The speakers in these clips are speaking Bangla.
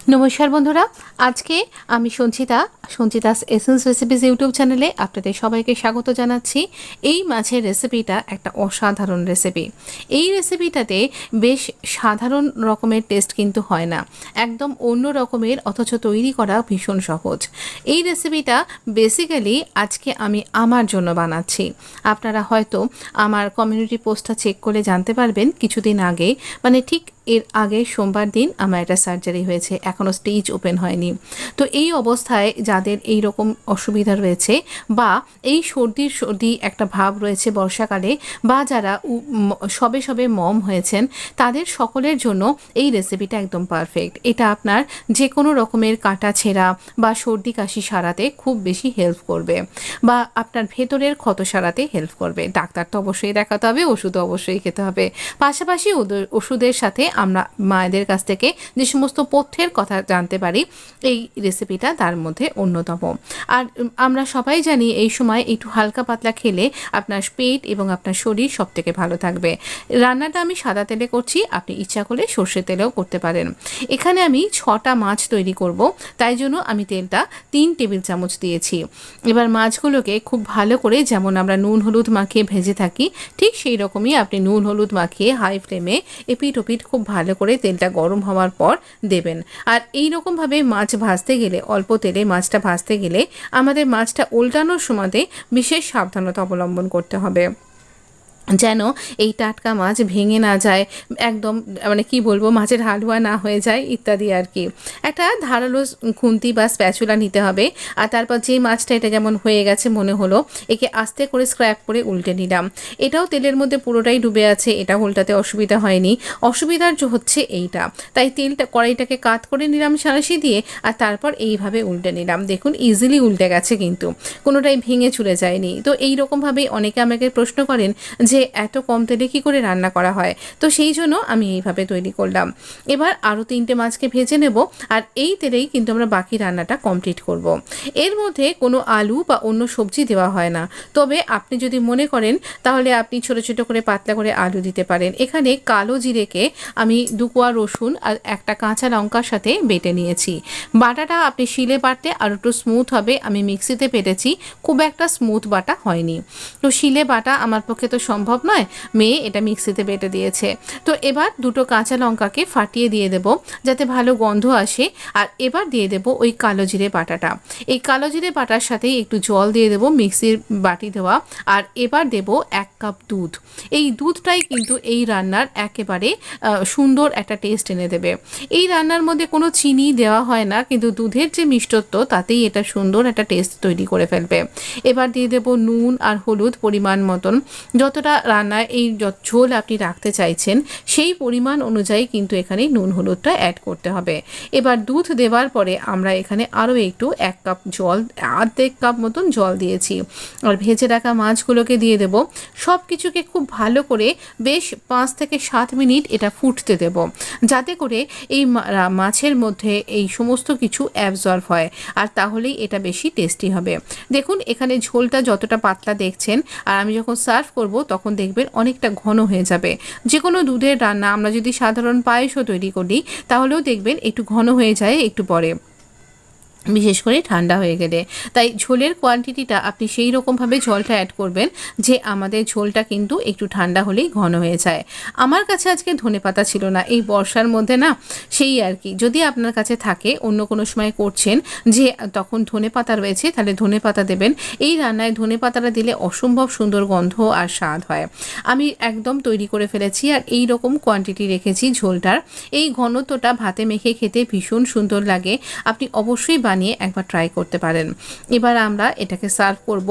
নমস্কার বন্ধুরা, আজকে আমি সঞ্চিতাস এসেন্স রেসিপিস ইউটিউব চ্যানেলে আপনাদের সবাইকে স্বাগত জানাচ্ছি। এই মাছের রেসিপিটা একটা অসাধারণ রেসিপি। এই রেসিপিটাতে বেশ সাধারণ রকমের টেস্ট কিন্তু হয় না, একদম অন্য রকমের, অথচ তৈরি করা ভীষণ সহজ। এই রেসিপিটা বেসিক্যালি আজকে আমি আমার জন্য বানাচ্ছি। আপনারা হয়তো আমার কমিউনিটি পোস্টটা চেক করে জানতে পারবেন, কিছুদিন আগে মানে ঠিক এর আগে সোমবার দিন আমার একটা সার্জারি হয়েছে, এখনও স্টেজ ওপেন হয়নি। তো এই অবস্থায় যাদের এই রকম অসুবিধা রয়েছে বা এই সর্দি একটা ভাব রয়েছে বর্ষাকালে, বা যারা সবে সবে মম হয়েছেন, তাদের সকলের জন্য এই রেসিপিটা একদম পারফেক্ট। এটা আপনার যে কোনো রকমের কাটা ছেঁড়া বা সর্দি কাশি সারাতে খুব বেশি হেল্প করবে, বা আপনার ভেতরের ক্ষত সারাতে হেল্প করবে। ডাক্তার তো অবশ্যই দেখাতে হবে, ওষুধ অবশ্যই খেতে হবে। পাশাপাশি ওষুধের সাথে আমরা মায়েদের কাছ থেকে যে সমস্ত পথ্যের কথা জানতে পারি, এই রেসিপিটা তার মধ্যে অন্যতম। আর আমরা সবাই জানি এই সময় একটু হালকা পাতলা খেলে আপনার পেট এবং আপনার শরীর সব থেকে ভালো থাকবে। রান্নাটা আমি সাদা তেলে করছি, আপনি ইচ্ছা করলে সর্ষে তেলেও করতে পারেন। এখানে আমি 6টা মাছ তৈরি করব, তাই জন্য আমি তেলটা 3 টেবিল চামচ দিয়েছি। এবার মাছগুলোকে খুব ভালো করে, যেমন আমরা নুন হলুদ মাখিয়ে ভেজে থাকি, ঠিক সেই রকমই আপনি নুন হলুদ মাখিয়ে হাই ফ্লেমে এপিট ওপিট খুব ভালো করে তেলটা গরম হওয়ার পর দেবেন। আর এই রকমভাবে মাছ ভাজতে গেলে, অল্প তেলে মাছটা ভাজতে গেলে আমাদের মাছটা উল্টানোর সময়তে বিশেষ সাবধানতা অবলম্বন করতে হবে, যেন এই টাটকা মাছ ভেঙে না যায়, একদম মানে কি বলবো, মাছের হালুয়া না হয়ে যায় ইত্যাদি আর কি। একটা ধারালো খুন্তি বা স্প্যাচুলা নিতে হবে। আর তারপর যে মাছটা এটা যেমন হয়ে গেছে মনে হলো, একে আস্তে করে স্ক্র্যাপ করে উল্টে নিলাম। এটাও তেলের মধ্যে পুরোটাই ডুবে আছে, এটা উল্টাতে অসুবিধা হয়নি। অসুবিধার হচ্ছে এইটা, তাই তেলটা কড়াইটাকে কাত করে নিলাম সাঁড়াশি দিয়ে, আর তারপর এইভাবে উল্টে নিলাম। দেখুন ইজিলি উল্টে গেছে, কিন্তু কোনোটাই ভেঙে চলে যায়নি। তো এই রকমভাবেই অনেকে আমাকে প্রশ্ন করেন যে এত কম তেলে কী করে রান্না করা হয়, তো সেই জন্য আমি এইভাবে তৈরি করলাম। এবার আরও 3টে মাছকে ভেজে নেব, আর এই তেলেই কিন্তু আমরা বাকি রান্নাটা কমপ্লিট করব। এর মধ্যে কোনো আলু বা অন্য সবজি দেওয়া হয় না, তবে আপনি যদি মনে করেন তাহলে আপনি ছোট ছোট করে পাতলা করে আলু দিতে পারেন। এখানে কালো জিরেকে আমি 2 কোয়া রসুন আর একটা কাঁচা লঙ্কার সাথে বেটে নিয়েছি। বাটাটা আপনি শিলে বাটতে আর একটু স্মুথ হবে, আমি মিক্সিতে বেটেছি, খুব একটা স্মুথ বাটা হয়নি। তো শিলে বাটা আমার পক্ষে তো সম্ভব নয়, মেয়ে এটা মিক্সিতে বেটে দিয়েছে। তো এবার 2টো কাঁচা লঙ্কাকে ফাটিয়ে দিয়ে দেব, যাতে ভালো গন্ধ আসে। আর এবার দিয়ে দেব ওই কালো জিরে বাটাটা। এই কালো জিরে বাটার সাথেই একটু জল দিয়ে দেব, মিক্সির বাটি দেওয়া। আর এবার দেব 1 কাপ দুধ। এই দুধটাই কিন্তু এই রান্নার একেবারে সুন্দর একটা টেস্ট এনে দেবে। এই রান্নার মধ্যে কোনো চিনি দেওয়া হয় না, কিন্তু দুধের যে মিষ্টত্ব, তাতেই এটা সুন্দর একটা টেস্ট তৈরি করে ফেলবে। এবার দিয়ে দেব নুন আর হলুদ পরিমাণ মতন। যতটা রান্নায় এই ঝোল আপনি রাখতে চাইছেন, সেই পরিমাণ অনুযায়ী কিন্তু এখানে নুন হলুদটা অ্যাড করতে হবে। এবার দুধ দেওয়ার পরে আমরা এখানে আরও একটু 1 কাপ জল, অর্ধেক কাপ মতন জল দিয়েছি। আর ভেজে রাখা মাছগুলোকে দিয়ে দেব। সব কিছুকে খুব ভালো করে বেশ 5 থেকে 7 মিনিট এটা ফুটতে দেব, যাতে করে এই মাছের মধ্যে এই সমস্ত কিছু অ্যাবজর্ব হয়, আর তাহলেই এটা বেশি টেস্টি হবে। দেখুন এখানে ঝোলটা যতটা পাতলা দেখছেন, আর আমি যখন সার্ভ করব তখন দেখবেন অনেকটা ঘন হয়ে যাবে। যে কোনো দুধের রান্না, আমরা যদি সাধারণ পায়েসও তৈরি করি, তাহলেও দেখবেন একটু ঘন হয়ে যায় একটু পরে, বিশেষ করে ঠান্ডা হয়ে গেলে। তাই ঝোলের কোয়ান্টিটিটা আপনি সেই রকমভাবে জলটা অ্যাড করবেন যে আমাদের ঝোলটা কিন্তু একটু ঠান্ডা হলেই ঘন হয়ে যায়। আমার কাছে আজকে ধনেপাতা ছিল না, এই বর্ষার মধ্যে না, সেই আর কি। যদি আপনার কাছে থাকে, অন্য কোনো সময় করছেন যে তখন ধনেপাতা রয়েছে, তাহলে ধনেপাতা দেবেন। এই রান্নায় ধনেপাতাটা দিলে অসম্ভব সুন্দর গন্ধ আর স্বাদ হয়। আমি একদম তৈরি করে ফেলেছি, আর এই রকম কোয়ান্টিটি রেখেছি ঝোলটার। এই ঘনত্বটা ভাতে মেখে খেতে ভীষণ সুন্দর লাগে, আপনি অবশ্যই বানিয়ে একবার ট্রাই করতে পারেন। এবার আমরা এটাকে সার্ভ করব।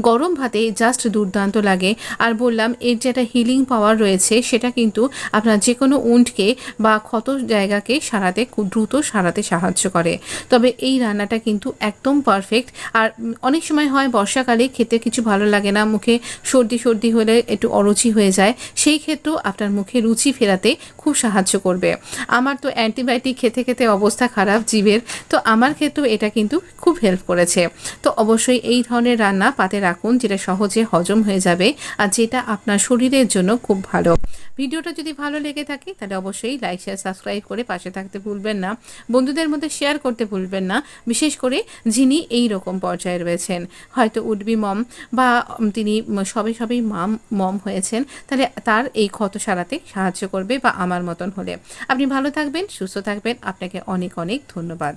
গরম ভাতে জাস্ট দুর্দান্ত লাগে। আর বললাম এর যেটা হিলিং পাওয়ার রয়েছে, সেটা কিন্তু আপনার যে কোনো উন্ডকে বা ক্ষত জায়গাকে সারাতে, খুব দ্রুত সারাতে সাহায্য করে। তবে এই রান্নাটা কিন্তু একদম পারফেক্ট। আর অনেক সময় হয় বর্ষাকালে খেতে কিছু ভালো লাগে না, মুখে সর্দি সর্দি হলে একটু অরুচি হয়ে যায়, সেই ক্ষেত্রেও আপনার মুখে রুচি ফেরাতে খুব সাহায্য করবে। আমার তো অ্যান্টিবায়োটিক খেতে খেতে অবস্থা খারাপ জিভের, তো আমার ক্ষেত্রেও এটা কিন্তু খুব হেল্প করেছে। তো অবশ্যই এই ধরনের রান্না পাতে রাখুন, যেটা সহজে হজম হয়ে যাবে আর যেটা আপনার শরীরের জন্য খুব ভালো। ভিডিওটা যদি ভালো লেগে থাকে তাহলে অবশ্যই লাইক শেয়ার সাবস্ক্রাইব করে পাশে থাকতে ভুলবেন না, বন্ধুদের মধ্যে শেয়ার করতে ভুলবেন না, বিশেষ করে যিনি এই রকম পর্যায়ে রয়েছেন, হয়তো উডবি মম বা তিনি সবে সবেই মম হয়েছেন, তাহলে তার এই ক্ষত সারাতে সাহায্য করবে বা আমার মতন হলে। আপনি ভালো থাকবেন, সুস্থ থাকবেন, আপনাকে অনেক অনেক ধন্যবাদ।